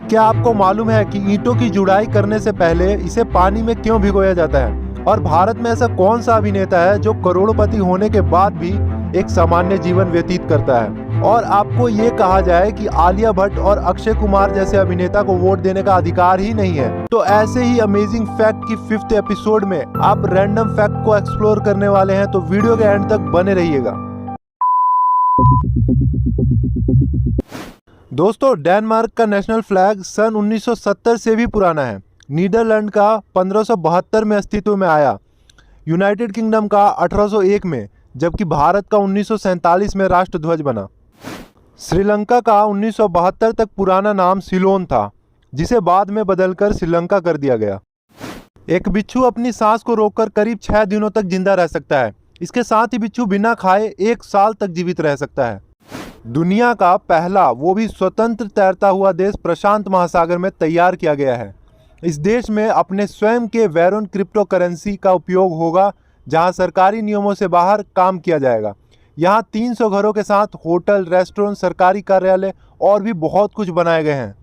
क्या आपको मालूम है कि ईंटों की जुड़ाई करने से पहले इसे पानी में क्यों भिगोया जाता है? और भारत में ऐसा कौन सा अभिनेता है जो करोड़पति होने के बाद भी एक सामान्य जीवन व्यतीत करता है? और आपको ये कहा जाए कि आलिया भट्ट और अक्षय कुमार जैसे अभिनेता को वोट देने का अधिकार ही नहीं है। तो ऐसे ही अमेजिंग फैक्ट की 5th एपिसोड में आप रैंडम फैक्ट को एक्सप्लोर करने वाले हैं, तो वीडियो के एंड तक बने रहिएगा। दोस्तों, डेनमार्क का नेशनल फ्लैग सन 1970 से भी पुराना है। नीदरलैंड का 1572 में अस्तित्व में आया, यूनाइटेड किंगडम का 1801 में, जबकि भारत का 1947 में राष्ट्रध्वज बना। श्रीलंका का 1972 तक पुराना नाम सिलोन था, जिसे बाद में बदलकर श्रीलंका कर दिया गया। एक बिच्छू अपनी सांस को रोककर करीब 6 दिनों तक जिंदा रह सकता है। इसके साथ ही बिच्छू बिना खाए 1 साल तक जीवित रह सकता है। दुनिया का पहला, वो भी स्वतंत्र तैरता हुआ देश प्रशांत महासागर में तैयार किया गया है। इस देश में अपने स्वयं के वेरोन क्रिप्टो करेंसी का उपयोग होगा, जहां सरकारी नियमों से बाहर काम किया जाएगा। यहां 300 घरों के साथ होटल, रेस्टोरेंट, सरकारी कार्यालय और भी बहुत कुछ बनाए गए हैं।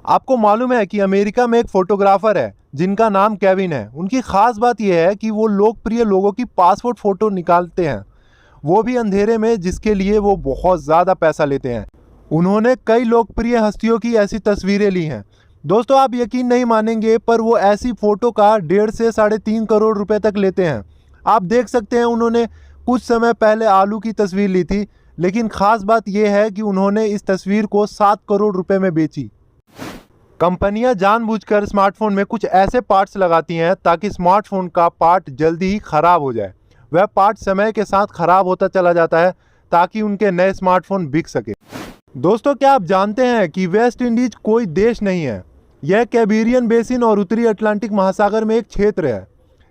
आपको मालूम है कि अमेरिका में एक फोटोग्राफर है जिनका नाम केविन है। उनकी खास बात यह है कि वो लोकप्रिय लोगों की पासपोर्ट फोटो निकालते हैं, वो भी अंधेरे में, जिसके लिए वो बहुत ज़्यादा पैसा लेते हैं। उन्होंने कई लोकप्रिय हस्तियों की ऐसी तस्वीरें ली हैं। दोस्तों, आप यकीन नहीं मानेंगे, पर वो ऐसी फ़ोटो का 1.5 से 3.5 करोड़ रुपए तक लेते हैं। आप देख सकते हैं, उन्होंने कुछ समय पहले आलू की तस्वीर ली थी, लेकिन ख़ास बात यह है कि उन्होंने इस तस्वीर को 7 करोड़ रुपए में बेची। कंपनियां जानबूझकर स्मार्टफोन में कुछ ऐसे पार्ट्स लगाती हैं ताकि स्मार्टफोन का पार्ट जल्दी ही ख़राब हो जाए। वह पार्ट समय के साथ ख़राब होता चला जाता है ताकि उनके नए स्मार्टफोन बिक सके। दोस्तों, क्या आप जानते हैं कि वेस्ट इंडीज कोई देश नहीं है? यह कैरिबियन बेसिन और उत्तरी अटलांटिक महासागर में एक क्षेत्र है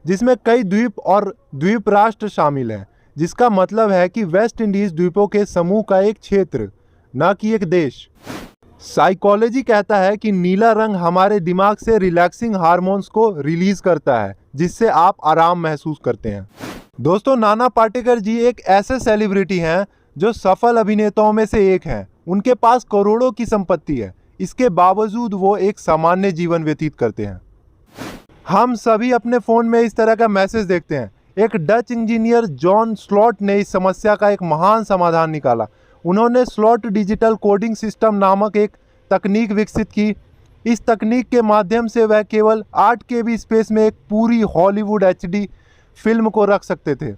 जिसमें कई द्वीप और द्वीप राष्ट्र शामिल हैं, जिसका मतलब है कि वेस्ट इंडीज द्वीपों के समूह का एक क्षेत्र, न कि एक देश। साइकोलॉजी कहता है कि नीला रंग हमारे दिमाग से रिलैक्सिंग हार्मोन्स को रिलीज करता है, जिससे आप आराम महसूस करते हैं। दोस्तों, नाना पाटेकर जी एक ऐसे सेलिब्रिटी हैं जो सफल अभिनेताओं में से एक हैं। उनके पास करोड़ों की संपत्ति है, इसके बावजूद वो एक सामान्य जीवन व्यतीत करते हैं। हम सभी अपने फ़ोन में इस तरह का मैसेज देखते हैं। एक डच इंजीनियर जॉन स्लॉट ने इस समस्या का एक महान समाधान निकाला। उन्होंने स्लॉट डिजिटल कोडिंग सिस्टम नामक एक तकनीक विकसित की। इस तकनीक के माध्यम से वह केवल 8 KB स्पेस में एक पूरी हॉलीवुड HD फिल्म को रख सकते थे।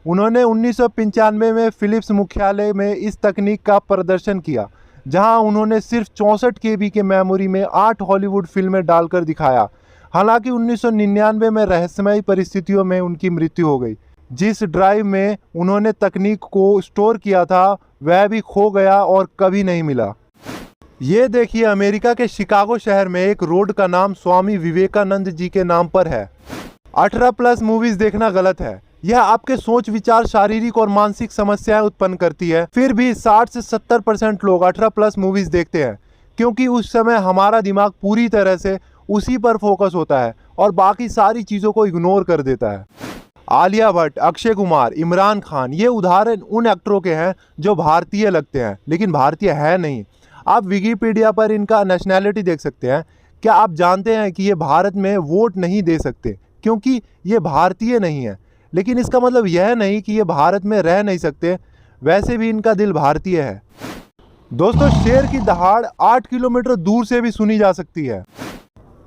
उन्होंने 1995 में फिलिप्स मुख्यालय में इस तकनीक का प्रदर्शन किया, जहां उन्होंने सिर्फ 64 KB के मेमोरी में 8 हॉलीवुड फिल्में डालकर दिखाया। हालांकि 1999 में रहस्यमयी परिस्थितियों में उनकी मृत्यु हो गई। जिस ड्राइव में उन्होंने तकनीक को स्टोर किया था वह भी खो गया और कभी नहीं मिला। ये देखिए, अमेरिका के शिकागो शहर में एक रोड का नाम स्वामी विवेकानंद जी के नाम पर है। 18+ मूवीज देखना गलत है। यह आपके सोच विचार, शारीरिक और मानसिक समस्याएं उत्पन्न करती है। फिर भी 60 से 70% लोग 18+ मूवीज देखते हैं, क्योंकि उस समय हमारा दिमाग पूरी तरह से उसी पर फोकस होता है और बाकी सारी चीज़ों को इग्नोर कर देता है। आलिया भट्ट, अक्षय कुमार, इमरान खान, ये उदाहरण उन एक्टरों के हैं जो भारतीय लगते हैं लेकिन भारतीय है नहीं। आप विकिपीडिया पर इनका नेशनैलिटी देख सकते हैं। क्या आप जानते हैं कि ये भारत में वोट नहीं दे सकते क्योंकि ये भारतीय नहीं है? लेकिन इसका मतलब यह नहीं कि ये भारत में रह नहीं सकते, वैसे भी इनका दिल भारतीय है। दोस्तों, शेर की दहाड़ 8 किलोमीटर दूर से भी सुनी जा सकती है।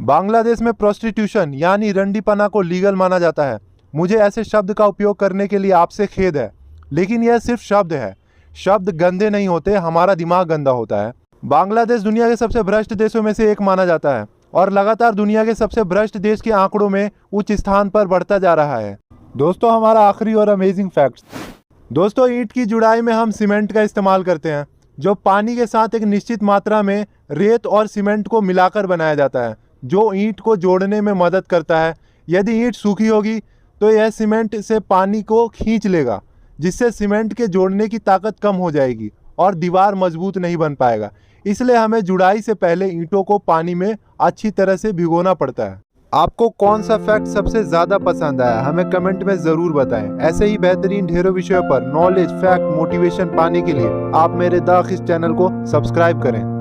बांग्लादेश में प्रोस्टिट्यूशन यानी रंडीपना को लीगल माना जाता है। मुझे ऐसे शब्द का उपयोग करने के लिए आपसे खेद है, लेकिन यह सिर्फ शब्द है। शब्द गंदे नहीं होते, हमारा दिमाग गंदा होता है। बांग्लादेश दुनिया के सबसे भ्रष्ट देशों में से एक माना जाता है और लगातार दुनिया के सबसे भ्रष्ट देश के आंकड़ों में उच्च स्थान पर बढ़ता जा रहा है। दोस्तों, हमारा आखिरी और अमेजिंग फैक्ट्स। दोस्तों, ईंट की जुड़ाई में हम सीमेंट का इस्तेमाल करते हैं, जो पानी के साथ एक निश्चित मात्रा में रेत और सीमेंट को मिलाकर बनाया जाता है, जो ईंट को जोड़ने में मदद करता है। यदि ईंट सूखी होगी तो यह सीमेंट से पानी को खींच लेगा, जिससे सीमेंट के जोड़ने की ताकत कम हो जाएगी और दीवार मजबूत नहीं बन पाएगा। इसलिए हमें जुड़ाई से पहले ईंटों को पानी में अच्छी तरह से भिगोना पड़ता है। आपको कौन सा फैक्ट सबसे ज़्यादा पसंद आया, हमें कमेंट में ज़रूर बताएं। ऐसे ही बेहतरीन ढेरों विषयों पर नॉलेज, फैक्ट, मोटिवेशन पाने के लिए आप मेरे द खिस चैनल को सब्सक्राइब करें।